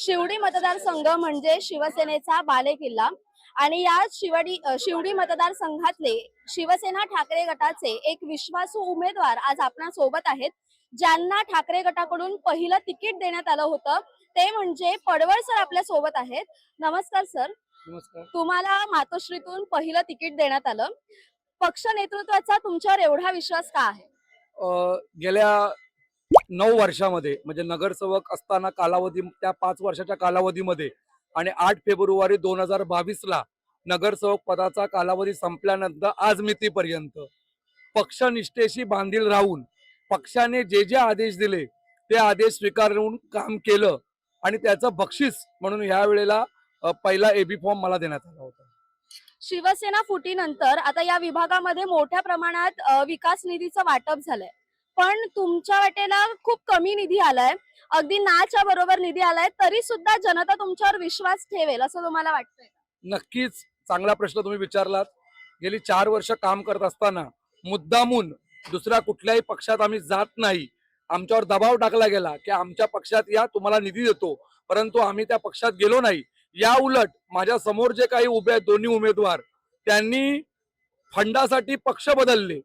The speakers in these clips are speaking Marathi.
शिवडी मतदारसंघ म्हणजे शिवसेनेचा बालेकिल्ला आणि या शिवडी मतदारसंघातले शिवसेना ठाकरे गटाचे एक विश्वासू उमेदवार आज आपल्या सोबत आहेत, ज्यांना ठाकरे गटाकडून पहिलं तिकीट देण्यात आलं होतं ते म्हणजे पडवळ सर आपल्या सोबत आहेत. नमस्कार सर. नमस्कार. तुम्हाला मातोश्रीतून पहिलं तिकीट देण्यात आलं. पक्ष नेतृत्वाचा तुमच्यावर एवढा विश्वास का आहे? गेल्या 9 वर्षामध्ये म्हणजे नगरसेवक असताना कालावधी त्या 5 वर्षाच्या कालावधीमध्ये आणि 8 फेब्रुवारी 2022ला नगरसेवक पदाचा कालावधी संपल्यानंतर आज मितीपर्यंत पक्षनिष्ठेशी बांधील राहून पक्षाने जे जे आदेश दिले ते आदेश स्वीकारून काम केलं आणि त्याचं बक्षीस म्हणून ह्या वेळेला पहिला एबी फॉर्म मला देण्यात आला होता. शिवसेना फुटीनंतर आता या विभागामध्ये मोठ्या प्रमाणात विकास निधीचं वाटप झालंय, पण तुमच्या वाटेला खूप कमी निधी आलाय. अगदी नाच्या बरोबर निधी आलाय, तरी सुद्धा जनता तुमच्यावर विश्वास ठेवेल असं तुम्हाला वाटतंय? नक्कीच चांगला प्रश्न तुम्ही विचारलात. गेली 4 वर्ष काम करत असताना मुद्दामून दुसऱ्या कुठल्याही पक्षात आम्ही जात नाही. आमच्यावर दबाव टाकला गेला की आमच्या पक्षात या, तुम्हाला निधी देतो, परंतु आम्ही त्या पक्षात गेलो नाही. या उलट माझ्या समोर जे काही उभे आहेत दोन्ही उमेदवार, त्यांनी फंडासाठी पक्ष बदलले.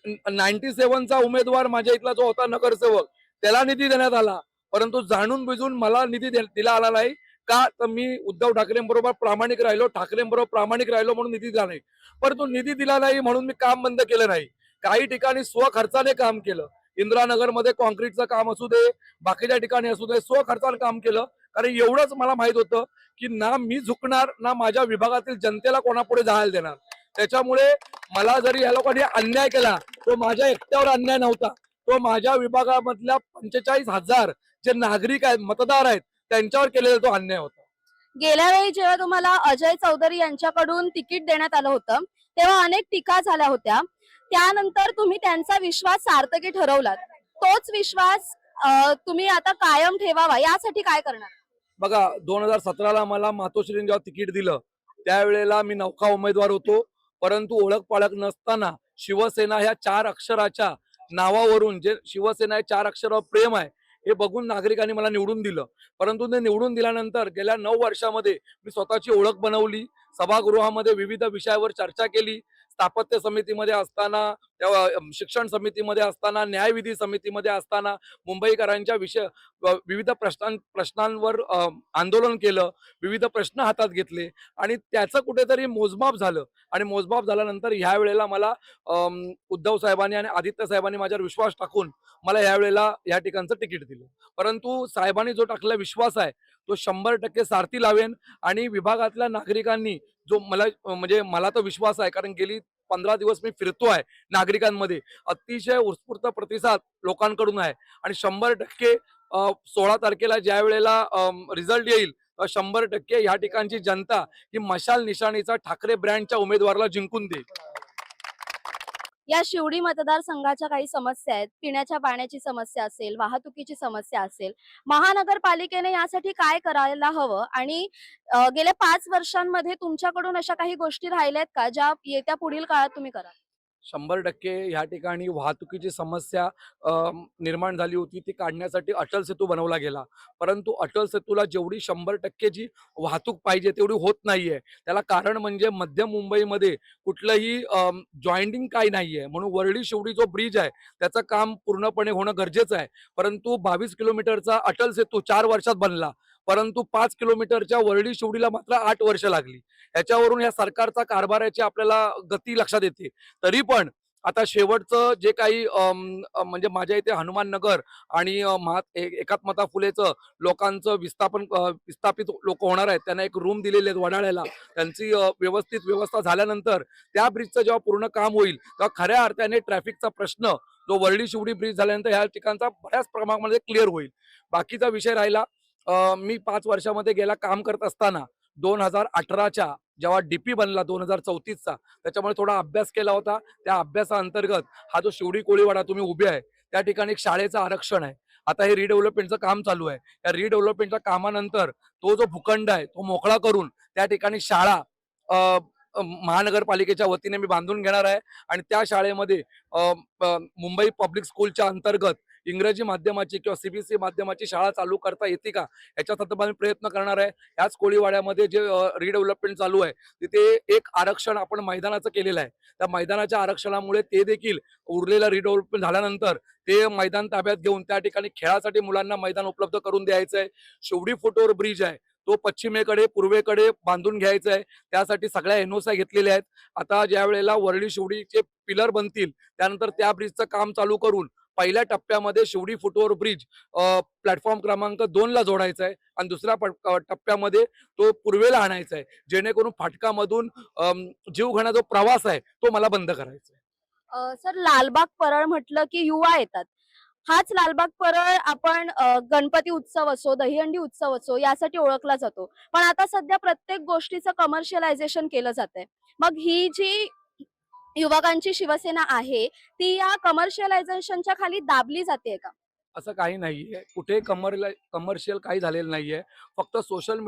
97चा उमेदवार माझ्या इथला जो होता नगरसेवक, त्याला निधी देण्यात आला, परंतु जाणून बुजून मला निधी दिला आला नाही. का तर मी उद्धव ठाकरेंबरोबर प्रामाणिक राहिलो, ठाकरेंबरोबर प्रामाणिक राहिलो म्हणून निधी दिला नाही. परंतु निधी दिला नाही म्हणून मी काम बंद केलं नाही. काही ठिकाणी स्वखर्चाने काम केलं. इंदिरानगरमध्ये कॉन्क्रीटचं काम असू दे, बाकीच्या ठिकाणी असू दे, स्वखर्चाने काम केलं. कारण एवढंच मला माहित होतं की ना मी झुकणार, ना माझ्या विभागातील जनतेला कोणापुढे जायला देणार. त्याच्यामुळे मला जरी या लोकांनी अन्याय केला, तो माझ्या एकट्यावर अन्याय नव्हता. तो माझ्या विभागामधल्या 45,000 जे नागरिक आहेत, मतदार आहेत, त्यांच्यावर केलेला तो अन्याय होता. गेल्या वेळी जेव्हा तुम्हाला अजय चौधरी यांच्याकडून तिकीट देण्यात आलं होतं, तेव्हा अनेक टीका झाल्या होत्या. त्यानंतर तुम्ही त्यांचा विश्वास सार्थकी ठरवलात. तोच विश्वास तुम्ही आता कायम ठेवावा यासाठी काय करणार? बघा, 2017ला मला मातोश्रीने जेव्हा तिकीट दिलं त्यावेळेला मी नौका उमेदवार होतो. परंतु ओळख पाळख नसताना शिवसेना ह्या 4 अक्षराच्या नावावरून, जे शिवसेना हे 4 अक्षरावर प्रेम आहे हे बघून नागरिकांनी मला निवडून दिलं. परंतु ते निवडून दिल्यानंतर गेल्या 9 वर्षामध्ये मी स्वतःची ओळख बनवली. सभागृहामध्ये विविध विषयावर चर्चा केली. स्थापत्य समितीमध्ये असताना, शिक्षण समितीमध्ये असताना, न्यायविधी समितीमध्ये असताना मुंबईकरांच्या विविध प्रश्नांवर आंदोलन केलं. विविध प्रश्न हातात घेतले आणि त्याचं कुठेतरी मोजमाप झालं. आणि मोजमाप झाल्यानंतर ह्या वेळेला मला उद्धव साहेबांनी आणि आदित्य साहेबांनी माझ्यावर विश्वास टाकून मला ह्या वेळेला या ठिकाणचं तिकीट दिलं. परंतु साहेबांनी जो टाकलेला विश्वास आहे तो 100% सारथी लावेन. आणि विभागातल्या नागरिकांनी जो म्हणजे मला तर विश्वास आहे, कारण गेली 15 दिवस मी फिरतोय नागरिकांमध्ये, अतिशय उत्स्फूर्त प्रतिसाद लोकांकडून आहे. आणि 100% 16 तारखेला ज्या वेळेला रिझल्ट येईल, 100% या ठिकाणची जनता ही मशाल निशाणीचा ठाकरे ब्रँडच्या उमेदवाराला जिंकून देईल. या शिवडी मतदारसंघाच्या काही समस्या आहेत. पिण्याच्या पाण्याची समस्या असेल, वाहतुकीची समस्या असेल, महानगरपालिकेने यासाठी काय करायला हवं आणि गेल्या 5 वर्षांमध्ये तुमच्याकडून अशा काही गोष्टी राहिल्यात का ज्या येत्या पुढील काळात तुम्ही कराल? 100% ह्या ठिकाणी वाहतुकीची समस्या निर्माण झाली होती. ती काढण्यासाठी अटल सेतू बनवला गेला. परंतु अटल सेतूला जेवढी 100% जी वाहतूक पाहिजे तेवढी होत नाहीये. त्याला कारण म्हणजे मध्य मुंबईमध्ये कुठलंही जॉईंटिंग काही नाहीये. म्हणून वरळी शिवडी जो ब्रिज आहे त्याचं काम पूर्णपणे होणं गरजेचं आहे. परंतु 22 किलोमीटरचा अटल सेतू 4 वर्षात बनला. परंतु 5 किलोमीटरच्या वरळी शिवडीला मात्र 8 वर्ष लागली. याच्यावरून या सरकारचा कारभाराची आपल्याला गती लक्षात येते. तरी पण आता शेवटचं जे काही म्हणजे माझ्या इथे हनुमान नगर आणि एकात्मता फुलेचं लोकांचं विस्थापित लोक होणार आहेत, त्यांना एक रूम दिलेले आहेत वडाळ्याला. त्यांची व्यवस्थित व्यवस्था झाल्यानंतर त्या ब्रिजचं जेव्हा पूर्ण काम होईल तेव्हा खऱ्या अर्थाने ट्रॅफिकचा प्रश्न जो वरळी शिवडी ब्रिज झाल्यानंतर ह्या ठिकाणचा बऱ्याच प्रमाणामध्ये क्लिअर होईल. बाकीचा विषय राहिला, मी 5 वर्षामध्ये गेला काम करत असताना 2018च्या जेव्हा डीपी बनला 2034चा, त्याच्यामुळे थोडा अभ्यास केला होता. त्या अभ्यासाअंतर्गत हा जो शिवडी कोळीवाडा तुम्ही उभे आहे त्या ठिकाणी एक शाळेचं आरक्षण आहे. आता हे रिडेव्हलपमेंटचं काम चालू आहे. या रिडेव्हलपमेंटच्या कामानंतर तो जो भूखंड आहे तो मोकळा करून त्या ठिकाणी शाळा महानगरपालिकेच्या वतीने मी बांधून घेणार आहे. आणि त्या शाळेमध्ये मुंबई पब्लिक स्कूलच्या अंतर्गत इंग्रजी माध्यमाची किंवा सीबीएसई माध्यमाची शाळा चालू करता येते का, याच्या संदर्भात प्रयत्न करणार आहे. याच कोळीवाड्यामध्ये जे रिडेव्हलपमेंट चालू आहे तिथे एक आरक्षण आपण मैदानाचं केलेलं आहे. त्या मैदानाच्या आरक्षणामुळे ते देखील उरलेलं रिडेव्हलपमेंट झाल्यानंतर ते मैदान ताब्यात घेऊन त्या ठिकाणी खेळासाठी मुलांना मैदान उपलब्ध करून द्यायचं आहे. शिवडी फुटओव्हर ब्रिज आहे तो पश्चिमेकडे पूर्वेकडे बांधून घ्यायचा आहे. त्यासाठी सगळ्या एनओसी घेतलेल्या आहेत. आता ज्या वेळेला वरळी शिवडीचे पिलर बनतील त्यानंतर त्या ब्रिजचं काम चालू करून पहिल्या टप्प्यामध्ये शिवडी फुटओव्हर ब्रिज प्लॅटफॉर्म क्रमांक 2 ला जोडायचा आहे आणि दुसऱ्या टप्प्यामध्ये तो पूर्वेला आणायचा आहे, जेणेकरून फाटकामधून जीवघेणा जो प्रवास आहे तो मला बंद करायचा आहे. सर, लालबाग परळ म्हटलं की युवा येतात. हाच लालबाग परळ आपण गणपती उत्सव असो, दहीहंडी उत्सव असो यासाठी ओळखला जातो. पण आता सध्या प्रत्येक गोष्टीचं कमर्शियलायझेशन केलं जातंय. मग ही जी युवकांची शिवसेना आहे ती या कमर्शियलायझेशनच्या खाली दाबली जाते का? असं काही नाहीये. कुठे कमर्शियल काही झालेलं नाहीये. फक्त सोशल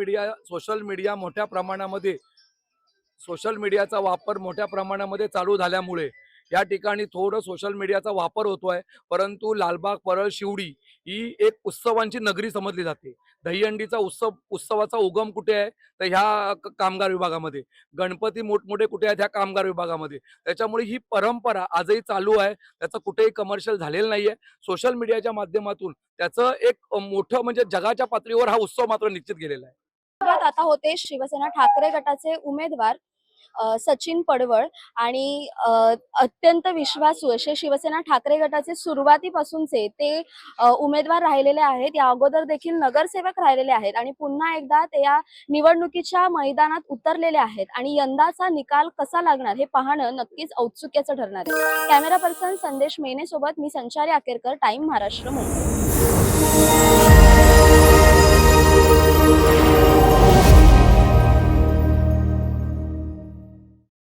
मीडियाचा वापर मोठ्या प्रमाणामध्ये चालू झाल्यामुळे या ठिकाणी थोडं सोशल मीडियाचा वापर होतोय. परंतु लालबाग परळ शिवडी ही एक उत्सवांची नगरी समजली जाते. दहीहंडीचा उत्सवाचा उगम कुठे आहे तर ह्या कामगार विभागामध्ये. गणपती मोठमोठे कुठे आहेत ह्या कामगार विभागामध्ये. त्याच्यामुळे ही परंपरा आजही चालू आहे. त्याचं कुठेही कमर्शियल झालेलं नाहीये. सोशल मीडियाच्या माध्यमातून त्याचं एक मोठं म्हणजे जगाच्या पातळीवर हा उत्सव मात्र निश्चित गेलेला आहे. आता होते शिवसेना ठाकरे गटाचे उमेदवार सचिन पडवळ आणि अत्यंत विश्वासू असे शिवसेना ठाकरे गटाचे सुरुवातीपासूनचे ते उमेदवार राहिलेले आहेत. या अगोदर देखील नगरसेवक राहिलेले आहेत आणि पुन्हा एकदा ते या निवडणुकीच्या मैदानात उतरलेले आहेत आणि यंदाचा निकाल कसा लागणार हे पाहणं नक्कीच औत्सुक्याचं ठरणार आहे. कॅमेरा पर्सन संदेश मेने सोबत मी संचारी आकेरकर, टाइम महाराष्ट्र, मुंबई.